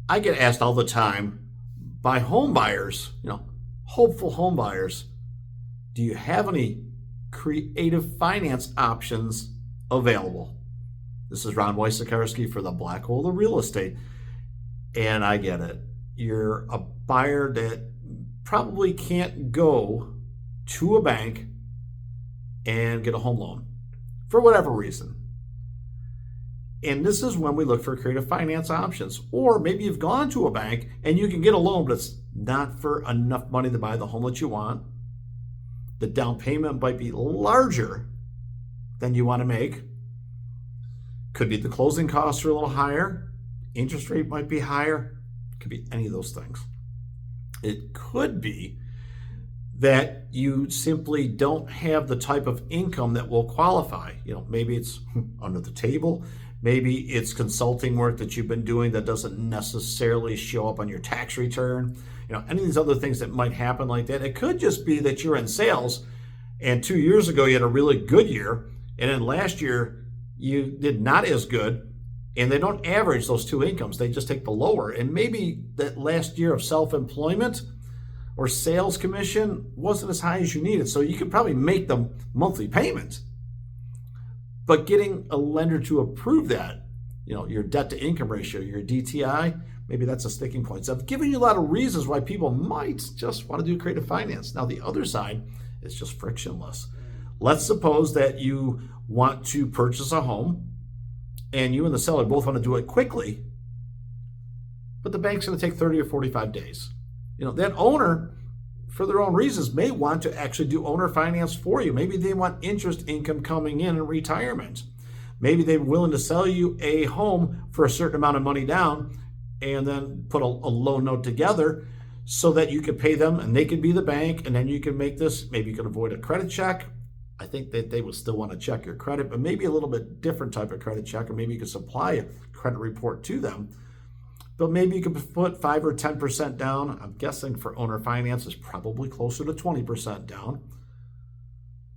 I get asked all the time by home buyers, hopeful home buyers, do you have any creative finance options available? This is Ron Wojciechowski for the Black Hole of Real Estate. And I get it. You're a buyer that probably can't go to a bank and get a home loan for whatever reason. And this is when we look for creative finance options. Or maybe you've gone to a bank and you can get a loan, but it's not for enough money to buy the home that you want. The down payment might be larger than you want to make. Could be the closing costs are a little higher. Interest rate might be higher. It could be any of those things. It could be that you simply don't have the type of income that will qualify. Maybe it's under the table. Maybe it's consulting work that you've been doing that doesn't necessarily show up on your tax return. Any of these other things that might happen like that. It could just be that you're in sales and 2 years ago you had a really good year, and then last year you did not as good, and they don't average those two incomes. They just take the lower. And maybe that last year of self-employment or sales commission wasn't as high as you needed. So you could probably make the monthly payment. But getting a lender to approve that, your debt to income ratio, your DTI, maybe that's a sticking point. So I've given you a lot of reasons why people might just want to do creative finance. Now the other side is just frictionless. Let's suppose that you want to purchase a home and you and the seller both want to do it quickly, but the bank's going to take 30 or 45 days. That owner, for their own reasons, may want to actually do owner finance for you. Maybe they want interest income coming in retirement. Maybe they're willing to sell you a home for a certain amount of money down and then put a loan note together so that you could pay them and they could be the bank, and then you can make this. Maybe you can avoid a credit check. I think that they would still want to check your credit, but maybe a little bit different type of credit check, or maybe you could supply a credit report to them. But maybe you could put 5 or 10% down. I'm guessing for owner finance is probably closer to 20% down.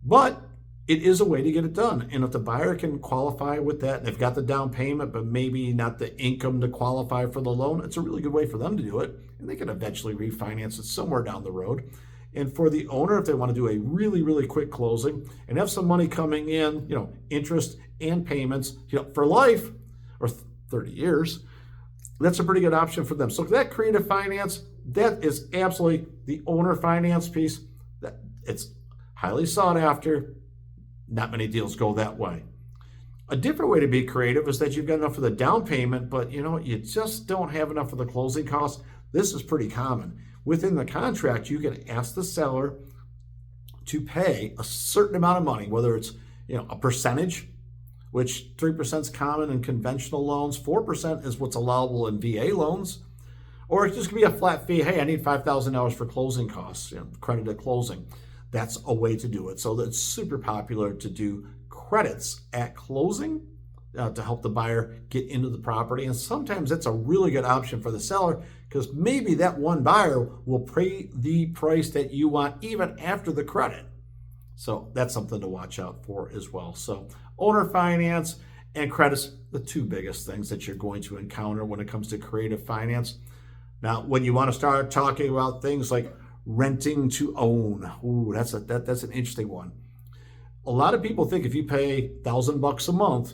But it is a way to get it done. And if the buyer can qualify with that, and they've got the down payment, but maybe not the income to qualify for the loan, it's a really good way for them to do it. And they can eventually refinance it somewhere down the road. And for the owner, if they want to do a really, really quick closing and have some money coming in, interest and payments, for life or 30 years, that's a pretty good option for them. So that creative finance, that is absolutely the owner finance piece. That it's highly sought after. Not many deals go that way. A different way to be creative is that you've got enough for the down payment, but you just don't have enough for the closing costs. This is pretty common. Within the contract, you can ask the seller to pay a certain amount of money, whether it's a percentage, which 3% is common in conventional loans, 4% is what's allowable in VA loans, or it's just going to be a flat fee. Hey, I need $5,000 for closing costs, credit at closing. That's a way to do it. So that's super popular to do credits at closing to help the buyer get into the property. And sometimes that's a really good option for the seller, because maybe that one buyer will pay the price that you want even after the credit. So that's something to watch out for as well. So owner finance and credits, the two biggest things that you're going to encounter when it comes to creative finance. Now, when you want to start talking about things like renting to own, that's an interesting one. A lot of people think if you pay $1,000 a month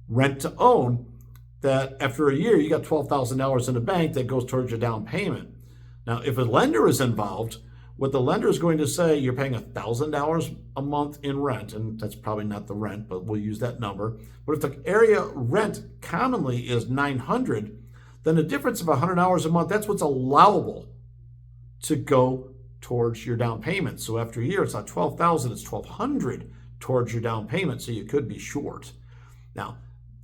rent to own, that after a year you got $12,000 in the bank that goes towards your down payment. Now, if a lender is involved, what the lender is going to say, you're paying $1,000 a month in rent, and that's probably not the rent, but we'll use that number. But if the area rent commonly is $900, then the difference of $100 a month, that's what's allowable to go towards your down payment. So after a year, it's not $12,000, it's $1,200 towards your down payment, so you could be short. Now,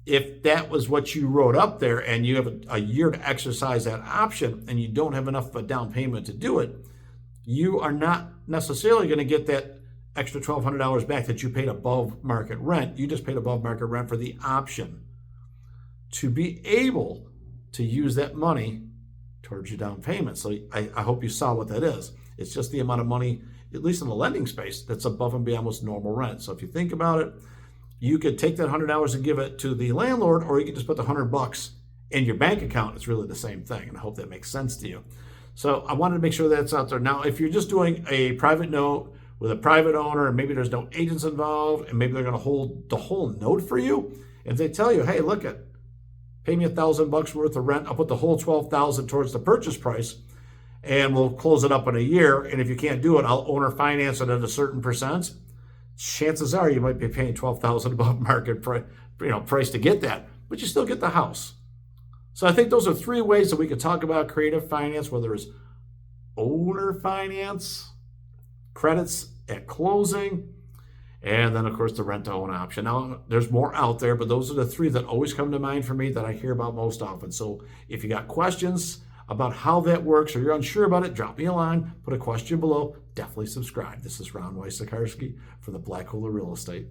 if that was what you wrote up there and you have a year to exercise that option and you don't have enough of a down payment to do it, you are not necessarily going to get that extra $1,200 back that you paid above market rent. You just paid above market rent for the option to be able to use that money towards your down payment. So I hope you saw what that is. It's just the amount of money, at least in the lending space, that's above and beyond what's normal rent. So if you think about it, you could take that $100 and give it to the landlord, or you could just put the $100 and your bank account is really the same thing. And I hope that makes sense to you. So I wanted to make sure that's out there. Now, if you're just doing a private note with a private owner and maybe there's no agents involved and maybe they're going to hold the whole note for you, if they tell you, hey, look at, pay me $1,000 worth of rent, I'll put the whole $12,000 towards the purchase price and we'll close it up in a year. And if you can't do it, I'll owner finance it at a certain percent. Chances are you might be paying $12,000 above market price to get that, but you still get the house. So I think those are 3 ways that we could talk about creative finance, whether it's owner finance, credits at closing, and then of course the rent to own option. Now there's more out there, but those are the 3 that always come to mind for me that I hear about most often. So if you got questions about how that works or you're unsure about it, drop me a line, put a question below, definitely subscribe. This is Ron Wysokarski for the Black Hole of Real Estate.